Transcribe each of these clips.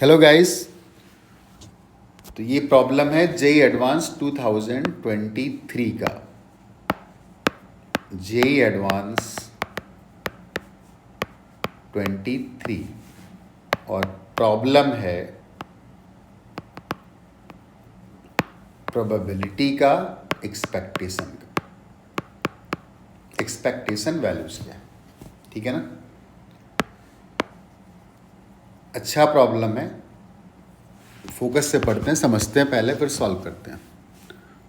Hello guys. तो ये problem है जेई एडवांस 2023 का। जेई एडवांस 23 और प्रॉब्लम है प्रोबेबिलिटी का, एक्सपेक्टेशन का। एक्सपेक्टेशन वैल्यूज क्या है, ठीक है ना। अच्छा प्रॉब्लम है, फोकस से पढ़ते हैं, समझते हैं पहले, फिर सॉल्व करते हैं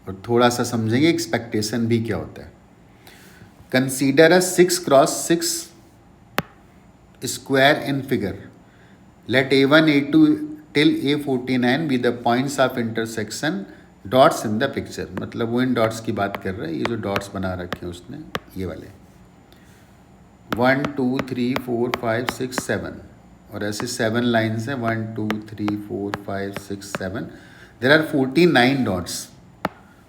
और थोड़ा सा समझेंगे एक्सपेक्टेशन भी क्या होता है। Consider a 6x6 square in figure. Let A1, A2 till A49 be the points of intersection dots in the picture. मतलब वो इन डॉट्स की बात कर रहा है, ये जो डॉट्स बना रखे हैं उसने, ये वाले 1 2 3 4 5 6 7 और ऐसे 7 लाइन्स हैं 1 2 3 4 5 6 7। देयर आर 49 डॉट्स,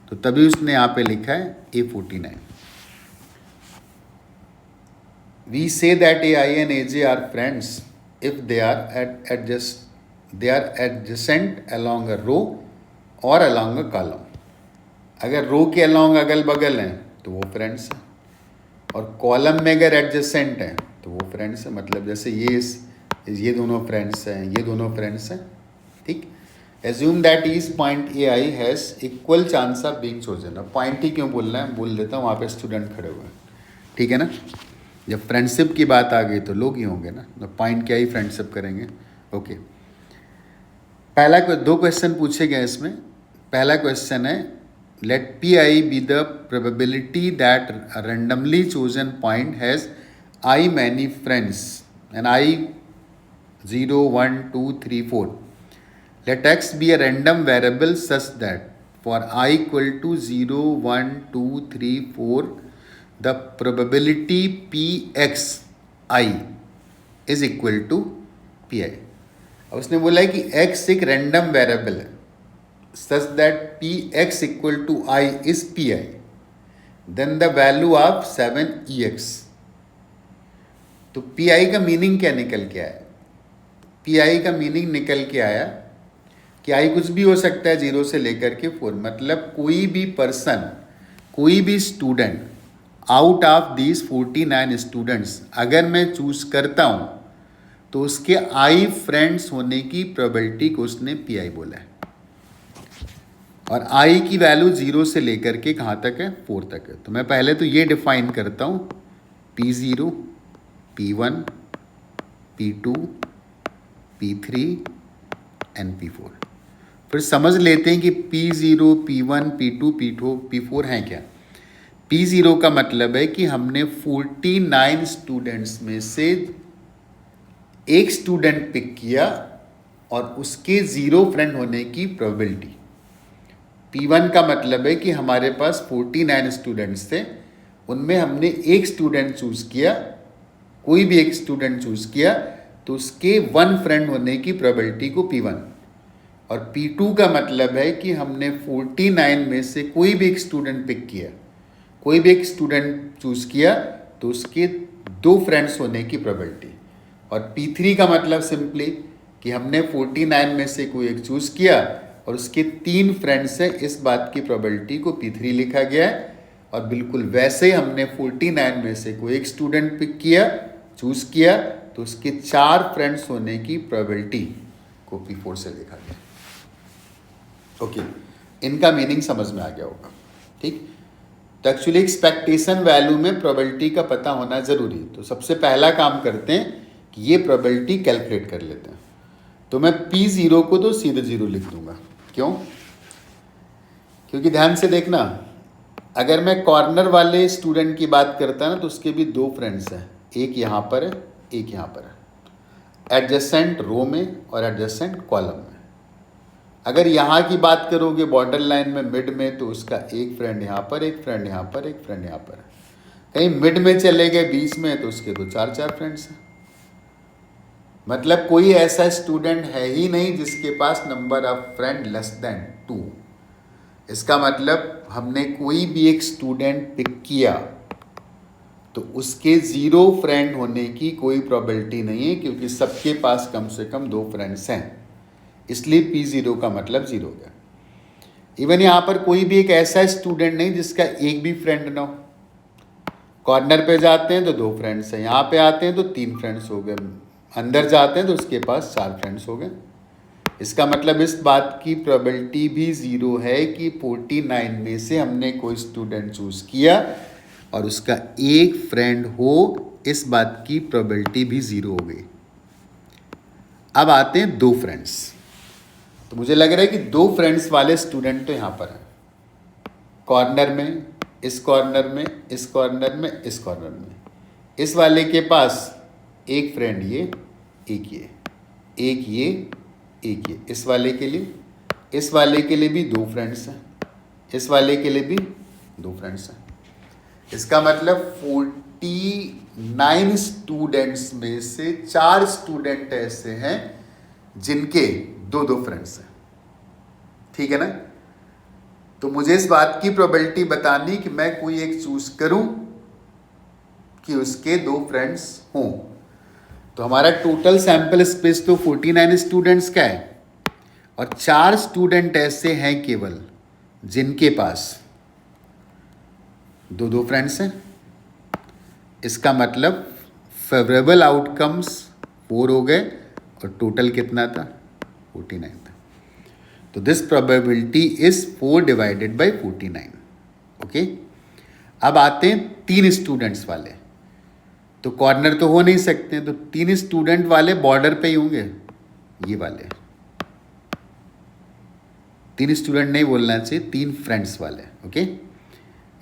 तो तभी उसने यहाँ पे लिखा है A49. We say that AI and AJ are friends if they are adjacent along a row or along a column. अगर रो के along अगल बगल हैं तो वो फ्रेंड्स हैं, और कॉलम में अगर एडजेसेंट हैं तो वो फ्रेंड्स हैं। मतलब जैसे ये दोनों फ्रेंड्स हैं, ये दोनों फ्रेंड्स हैं, ठीक। Assume that each point AI has equal chance of being chosen. अब पॉइंट ही क्यों बोलना है, बोल देता हूँ, वहाँ पे स्टूडेंट खड़े हुए हैं, ठीक है ना। जब फ्रेंडशिप की बात आ गई तो लोग ही होंगे ना, तो पॉइंट क्या ही फ्रेंडशिप करेंगे। ओके, पहला दो क्वेश्चन पूछे गए इसमें। पहला क्वेश्चन है let PI be the probability that randomly chosen point has I many friends and I 0 1 2 3 4. Let X be a random variable such that for I equal to 0 1 2 3 4 the probability PXI is equal to PI. अब उसने बोला है कि X एक random variable है such that PX equal to I is PI, then the value of 7EX. तो PI का meaning क्या निकल के आया? PI का मीनिंग निकल के आया कि I कुछ भी हो सकता है 0 से लेकर के 4। मतलब कोई भी पर्सन, कोई भी student out of these 49 students अगर मैं चूज करता हूं तो उसके I फ्रेंड्स होने की प्रोबेबिलिटी को उसने PI बोला है। और I की वैल्यू 0 से लेकर के कहाँ तक है, 4 तक है। तो मैं पहले तो ये डिफाइन करता हूँ P0, P1, P2, P3 and P4। फिर समझ लेते हैं कि P0, P1, P2, P4 हैं क्या। P0 का मतलब है कि हमने 49 स्टूडेंट्स में से एक स्टूडेंट पिक किया और उसके 0 फ्रेंड होने की प्रोबेबिलिटी। P1 का मतलब है कि हमारे पास 49 स्टूडेंट्स थे, उनमें हमने एक स्टूडेंट चूज किया, कोई भी एक स्टूडेंट चूज किया तो उसके 1 फ्रेंड होने की प्रोबेबिलिटी को P1। और P2 का मतलब है कि हमने 49 में से कोई भी एक स्टूडेंट पिक किया, कोई भी एक स्टूडेंट चूज किया तो उसके 2 फ्रेंड्स होने की प्रोबेबिलिटी। और P3 का मतलब सिंपली कि हमने 49 में से कोई एक चूज किया और उसके 3 फ्रेंड्स हैं, इस बात की प्रोबेबिलिटी को P3 लिखा गया है। और बिल्कुल वैसे ही हमने 49 में से कोई एक स्टूडेंट पिक किया, चूज किया तो उसके 4 फ्रेंड्स होने की प्रोबेबिलिटी को P4 से लिखा गया। ओके, इनका मीनिंग समझ में आ गया होगा, ठीक। तो एक्चुअली एक्सपेक्टेशन वैल्यू में प्रोबेबिलिटी का पता होना जरूरी है। तो सबसे पहला काम करते हैं कि ये प्रोबेबिलिटी कैलकुलेट कर लेते हैं। तो मैं P0 को तो सीधे 0 लिख दूंगा। क्यों? क्योंकि ध्यान से देखना, अगर मैं कॉर्नर वाले स्टूडेंट की बात करता ना तो उसके भी 2 फ्रेंड्स हैं, एक यहाँ पर है, एक यहाँ पर है, एडजेसेंट रो में और एडजेसेंट कॉलम में। अगर यहाँ की बात करोगे बॉर्डर लाइन में, मिड में, तो उसका एक फ्रेंड यहाँ पर, एक फ्रेंड यहाँ पर, एक फ्रेंड यहाँ पर। कहीं मिड में चले गए बीच में तो उसके तो 4 फ्रेंड्स हैं। मतलब कोई ऐसा स्टूडेंट है ही नहीं जिसके पास number of friend less than 2। इसका मतलब हमने कोई भी एक स्टूडेंट पिक किया तो उसके 0 फ्रेंड होने की कोई प्रोबेबिलिटी नहीं है, क्योंकि सबके पास कम से कम 2 फ्रेंड्स हैं। इसलिए पी ज़ीरो का मतलब ज़ीरो हो गया। इवन यहाँ पर कोई भी एक ऐसा स्टूडेंट नहीं जिसका एक भी फ्रेंड ना हो। कॉर्नर पे जाते हैं तो 2 फ्रेंड्स हैं, यहाँ पे आते हैं तो 3 फ्रेंड्स हो गए, अंदर जाते हैं तो उसके पास 4 फ्रेंड्स हो गए। इसका मतलब इस बात की प्रोबेबिलिटी भी ज़ीरो है कि 49 में से हमने कोई स्टूडेंट चूज़ किया और उसका एक फ्रेंड हो, इस बात की प्रोबेबिलिटी भी ज़ीरो हो गई। अब आते हैं 2 फ्रेंड्स। तो मुझे लग रहा है कि 2 फ्रेंड्स वाले स्टूडेंट तो यहाँ पर हैं, कॉर्नर में, इस कॉर्नर में, इस कॉर्नर में, इस कॉर्नर में। इस वाले के पास एक फ्रेंड ये, एक ये, एक ये, एक ये। इस वाले के लिए भी 2 फ्रेंड्स हैं, इस वाले के लिए भी 2 फ्रेंड्स हैं। इसका मतलब 49 स्टूडेंट्स में से 4 स्टूडेंट ऐसे हैं जिनके 2 फ्रेंड्स हैं। ठीक है ना? तो मुझे इस बात की प्रोबेबिलिटी बतानी कि मैं कोई एक चूज करूं कि उसके 2 फ्रेंड्स हों। तो हमारा टोटल सैंपल स्पेस तो 49 स्टूडेंट्स का है और 4 स्टूडेंट ऐसे हैं केवल जिनके पास 2 फ्रेंड्स हैं। इसका मतलब फेवरेबल आउटकम्स 4 हो गए और टोटल कितना था? 49 था। तो this probability is 4 divided by 49। Okay, अब आते हैं 3 स्टूडेंट्स वाले। तो कॉर्नर तो हो नहीं सकते, तो 3 स्टूडेंट वाले बॉर्डर पे ही होंगे, ये वाले 3 स्टूडेंट नहीं बोलना चाहिए, 3 फ्रेंड्स वाले। ओके,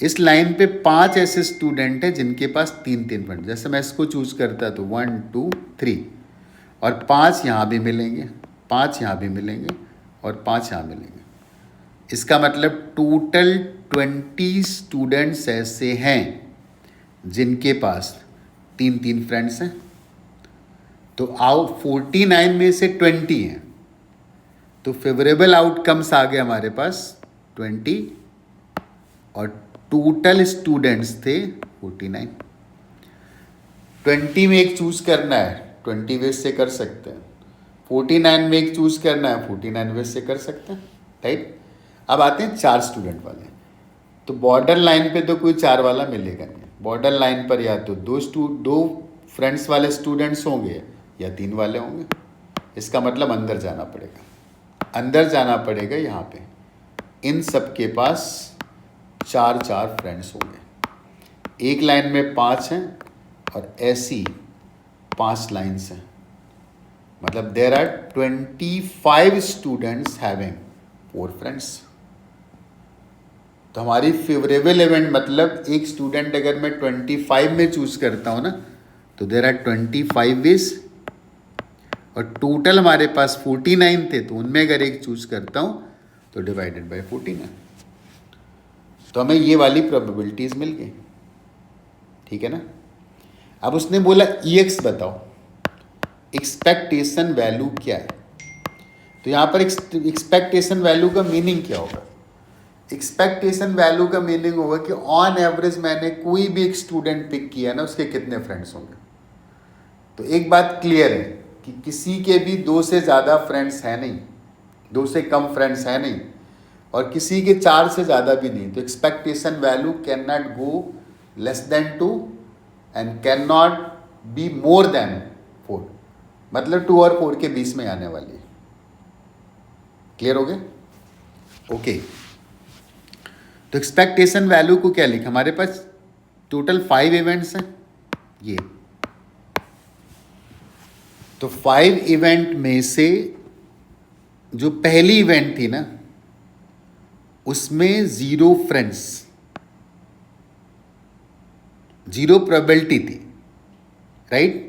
इस लाइन पे 5 ऐसे स्टूडेंट हैं जिनके पास 3 फ्रेंड। जैसे मैं इसको चूज करता तो 1 2 3 और 5 यहाँ भी मिलेंगे, 5 यहाँ भी मिलेंगे और 5 यहाँ मिलेंगे। इसका मतलब टोटल 20 स्टूडेंट्स ऐसे हैं जिनके पास 3 फ्रेंड्स हैं। तो 49 में से 20 हैं, तो फेवरेबल आउटकम्स आ गए हमारे पास 20 और टोटल स्टूडेंट्स थे 49। 20 में एक चूज करना है, 20 वेज से कर सकते हैं। 49 में एक चूज करना है, 49 वेज से कर सकते हैं, राइट। अब आते हैं 4 स्टूडेंट वाले। तो बॉर्डर लाइन पे तो कोई 4 वाला मिलेगा नहीं। बॉर्डर लाइन पर या तो 2 फ्रेंड्स वाले स्टूडेंट्स होंगे या 3 वाले होंगे। इसका मतलब अंदर जाना पड़ेगा, अंदर जाना पड़ेगा। यहाँ पे इन सब के पास 4 फ्रेंड्स होंगे। एक लाइन में 5 हैं और ऐसी 5 लाइन्स हैं। मतलब there are 25 students having 4 friends. तो हमारी फेवरेबल इवेंट मतलब एक स्टूडेंट अगर मैं 25 में चूज करता हूँ ना, तो देयर आर 25 वेज और टोटल हमारे पास 49 थे, तो उनमें अगर एक चूज करता हूँ तो डिवाइडेड बाय 49। तो हमें ये वाली प्रोबेबिलिटीज मिल गई। ठीक है ना? अब उसने बोला EX बताओ, एक्सपेक्टेशन वैल्यू क्या है। तो यहाँ पर एक्सपेक्टेशन वैल्यू का मीनिंग क्या होगा? एक्सपेक्टेशन वैल्यू का मीनिंग होगा कि ऑन एवरेज मैंने कोई भी एक स्टूडेंट पिक किया ना, उसके कितने फ्रेंड्स होंगे। तो एक बात क्लियर है कि किसी के भी 2 से ज़्यादा फ्रेंड्स हैं नहीं, 2 से कम फ्रेंड्स हैं नहीं, और किसी के 4 से ज़्यादा भी नहीं। तो expectation value can not go less than 2 and can not be more than 4। मतलब 2 और 4 के बीच में आने वाली है। क्लियर हो गया? ओके। तो एक्सपेक्टेशन वैल्यू को क्या लिखा? हमारे पास टोटल 5 इवेंट्स हैं ये। तो 5 इवेंट में से जो पहली इवेंट थी ना, उसमें 0 फ्रेंड्स, 0 प्रोबेबिलिटी थी, राइट।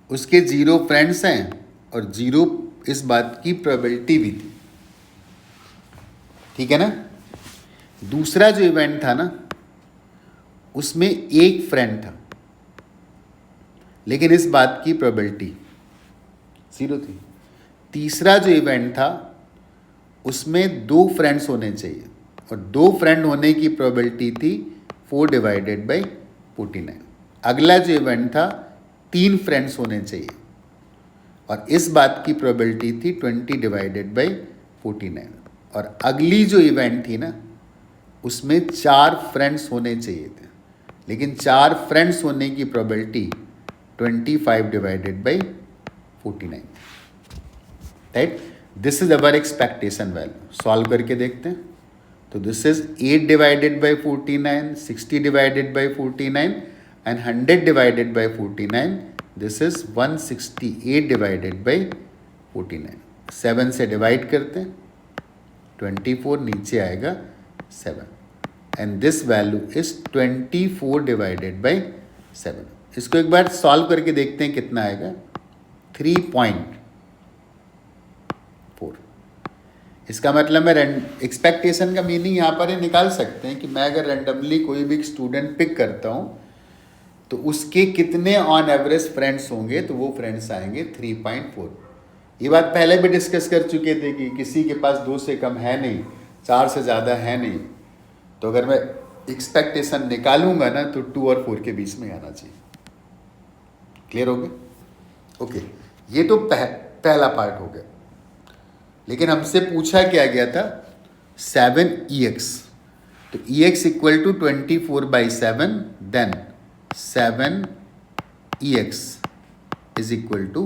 उसके 0 फ्रेंड्स हैं और 0 इस बात की प्रोबेबिलिटी भी थी। ठीक है ना? दूसरा जो इवेंट था ना, उसमें 1 फ्रेंड था, लेकिन इस बात की प्रोबेबिलिटी 0 थी। तीसरा जो इवेंट था, उसमें 2 फ्रेंड्स होने चाहिए और 2 फ्रेंड होने की प्रोबेबिलिटी थी 4 डिवाइडेड बाई 49। अगला जो इवेंट था, 3 फ्रेंड्स होने चाहिए और इस बात की प्रोबेबिलिटी थी 20 डिवाइडेड बाई 49। और अगली जो इवेंट थी ना उसमें 4 फ्रेंड्स होने चाहिए थे, लेकिन 4 फ्रेंड्स होने की probability 25 divided by 49, right. This is our expectation value. Solve करके देखते हैं। तो this is 8 divided by 49, 60 divided by 49 and 100 divided by 49। This is 168 divided by 49। 7 से डिवाइड करते हैं, 24 नीचे आएगा 7 and this value is 24 divided by 7। इसको एक बार सॉल्व करके देखते हैं कितना आएगा, 3.4। इसका मतलब मैं एक्सपेक्टेशन का मीनिंग यहाँ पर ही निकाल सकते हैं कि मैं अगर रैंडमली कोई भी स्टूडेंट पिक करता हूँ तो उसके कितने ऑन एवरेज फ्रेंड्स होंगे, तो वो फ्रेंड्स आएंगे 3.4। ये बात पहले भी डिस्कस कर चुके थे कि किसी के पास 2 से कम है नहीं, 4 से ज़्यादा है नहीं, तो अगर मैं एक्सपेक्टेशन निकालूंगा ना तो 2 और 4 के बीच में आना चाहिए। क्लियर हो गया? ओके, ये तो पहला पार्ट हो गया। लेकिन हमसे पूछा क्या गया था, 7EX। तो EX equal to 24/7, then 7EX is equal to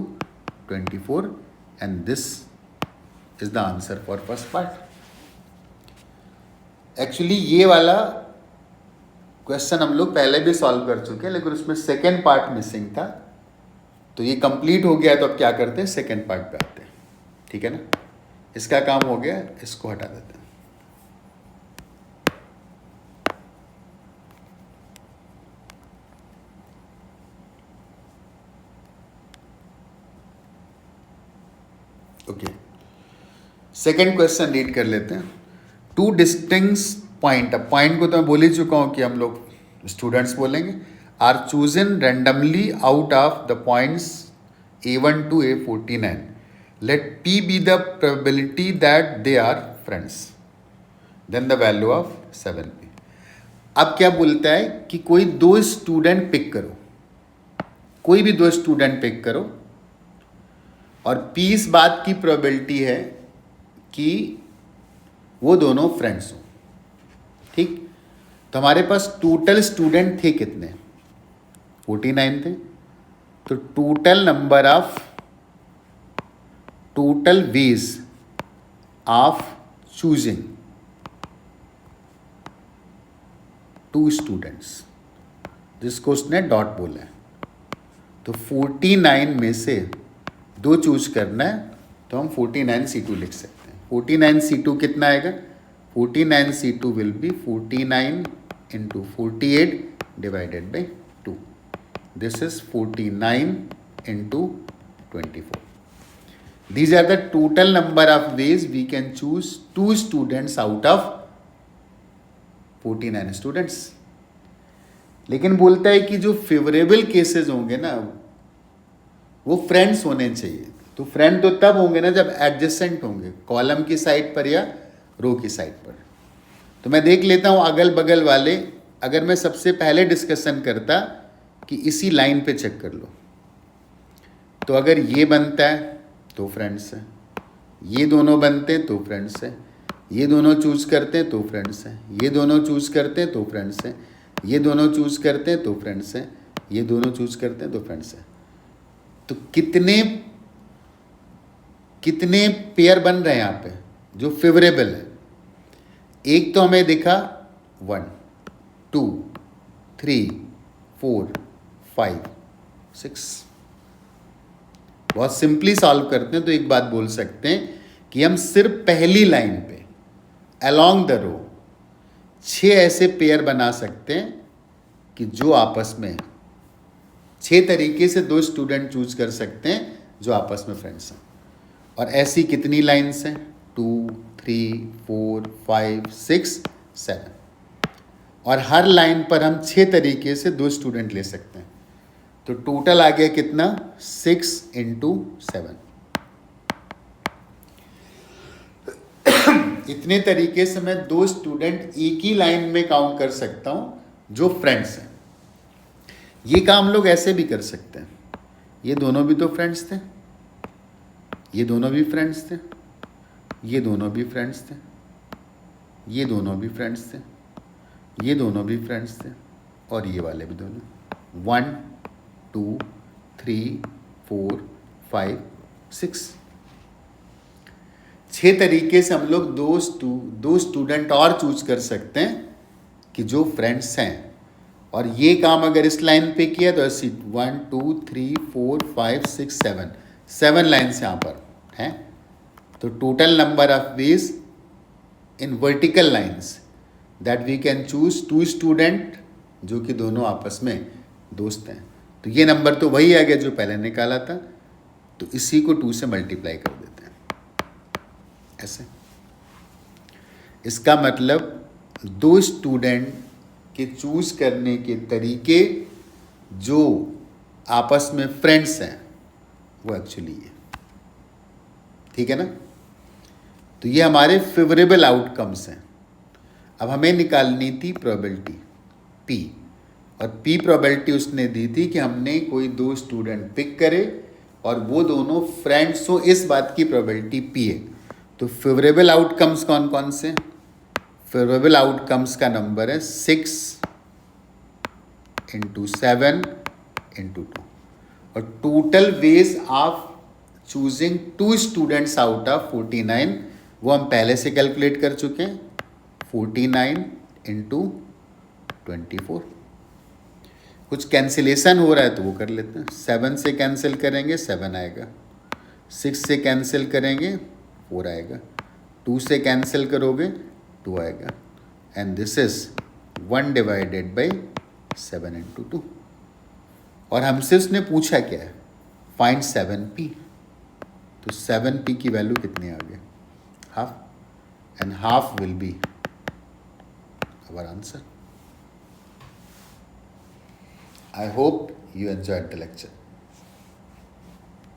24 and this is the answer for first part. Actually ये वाला क्वेश्चन हम लोग पहले भी सॉल्व कर चुके हैं, लेकिन उसमें सेकेंड पार्ट मिसिंग था, तो ये कंप्लीट हो गया। तो अब क्या करते हैं, सेकेंड पार्ट पे आते हैं, ठीक है ना। इसका काम हो गया, इसको हटा देते हैं। ओके, सेकेंड क्वेश्चन रीड कर लेते हैं। 2 डिस्टिंक्ट पॉइंट, अब पॉइंट को तो मैं बोल ही चुका हूं कि हम लोग स्टूडेंट्स बोलेंगे, are chosen randomly out of the points A1 to A49। Let P be the probability that they are friends, then the value of 7P। अब क्या बोलता है कि कोई 2 स्टूडेंट पिक करो, कोई भी 2 स्टूडेंट पिक करो और P इस बात की प्रोबेबिलिटी है कि वो दोनों फ्रेंड्स हों, ठीक। तो हमारे पास टोटल स्टूडेंट थे कितने, 49 थे। तो total ways of choosing 2 students, जिसको उसने डॉट बोला है। तो 49 में से 2 चूज करना है, तो हम 49C2 लिख सकते हैं। 49C2 कितना आएगा, 49C2 will be 49 into 48 divided by 2। This is 49 into 24। These are the total number of ways we can choose 2 students out of 49 students। लेकिन बोलता है कि जो फेवरेबल केसेस होंगे ना वो फ्रेंड्स होने चाहिए। तो फ्रेंड तो तब होंगे ना जब एडजेसेंट होंगे, कॉलम की साइड पर या रो की साइड पर। तो मैं देख लेता हूँ अगल बगल वाले, अगर मैं सबसे पहले डिस्कशन करता कि इसी लाइन पे चेक कर लो, तो अगर ये बनता है तो फ्रेंड्स है, ये दोनों बनते हैं तो फ्रेंड्स है, ये दोनों चूज करते हैं तो फ्रेंड्स है, ये दोनों चूज करते हैं तो फ्रेंड्स है, ये दोनों चूज करते हैं तो फ्रेंड्स है, ये दोनों चूज करते हैं तो फ्रेंड्स है। तो कितने पेयर बन रहे हैं यहाँ पे जो फेवरेबल है। एक तो हमें दिखा 1 2 3 4 5 6। बहुत सिंपली सॉल्व करते हैं तो एक बात बोल सकते हैं कि हम सिर्फ पहली लाइन पे अलोंग द रो 6 ऐसे पेयर बना सकते हैं कि जो आपस में 6 तरीके से 2 स्टूडेंट चूज कर सकते हैं जो आपस में फ्रेंड्स हैं। और ऐसी कितनी लाइन्स हैं, 2 3 4 5 6 7। और हर लाइन पर हम 6 तरीके से 2 स्टूडेंट ले सकते हैं। तो टोटल आ गया कितना, 6 into 7। इतने तरीके से मैं 2 स्टूडेंट एक ही लाइन में काउंट कर सकता हूं जो फ्रेंड्स हैं। ये काम लोग ऐसे भी कर सकते हैं, ये दोनों भी तो फ्रेंड्स थे, ये दोनों भी फ्रेंड्स थे, ये दोनों भी फ्रेंड्स थे, ये दोनों भी फ्रेंड्स थे, ये दोनों भी फ्रेंड्स थे, और ये वाले भी दोनों। 1 2 3 4 5 6। 6 तरीके से हम लोग दो स्टूडेंट और चूज कर सकते हैं कि जो फ्रेंड्स हैं। और ये काम अगर इस लाइन पे किया तो ऐसी 1 2 3 4 5 6 7 लाइन्स यहाँ पर हैं। तो total number of ways in vertical lines that we can choose 2 student जो कि दोनों आपस में दोस्त हैं। तो ये नंबर तो वही आ गया जो पहले निकाला था, तो इसी को 2 से मल्टीप्लाई कर देते हैं ऐसे। इसका मतलब 2 स्टूडेंट के चूज करने के तरीके जो आपस में फ्रेंड्स हैं वो एक्चुअली ये, ठीक है ना। तो ये हमारे फेवरेबल आउटकम्स हैं। अब हमें निकालनी थी प्रोबेबिलिटी P, और P प्रोबेबिलिटी उसने दी थी कि हमने कोई 2 स्टूडेंट पिक करे और वो दोनों फ्रेंड्स हो, इस बात की प्रोबेबिलिटी P है। तो फेवरेबल आउटकम्स कौन कौन से? फेवरेबल आउटकम्स का नंबर है 6 × 7 × 2, और total ways of choosing 2 students out of 49 वो हम पहले से कैलकुलेट कर चुके हैं। 49 × 24। कुछ कैंसिलेशन हो रहा है तो वो कर लेते हैं। 7 से कैंसिल करेंगे 7 आएगा, 6 से कैंसिल करेंगे 4 आएगा, 2 से कैंसिल करोगे 2 आएगा, एंड दिस इज 1 / 7 × 2। और हमसे उसने पूछा क्या है? Find 7p। तो 7p की वैल्यू कितनी आ गई? Half, and half will be our answer. I hope you enjoyed the lecture.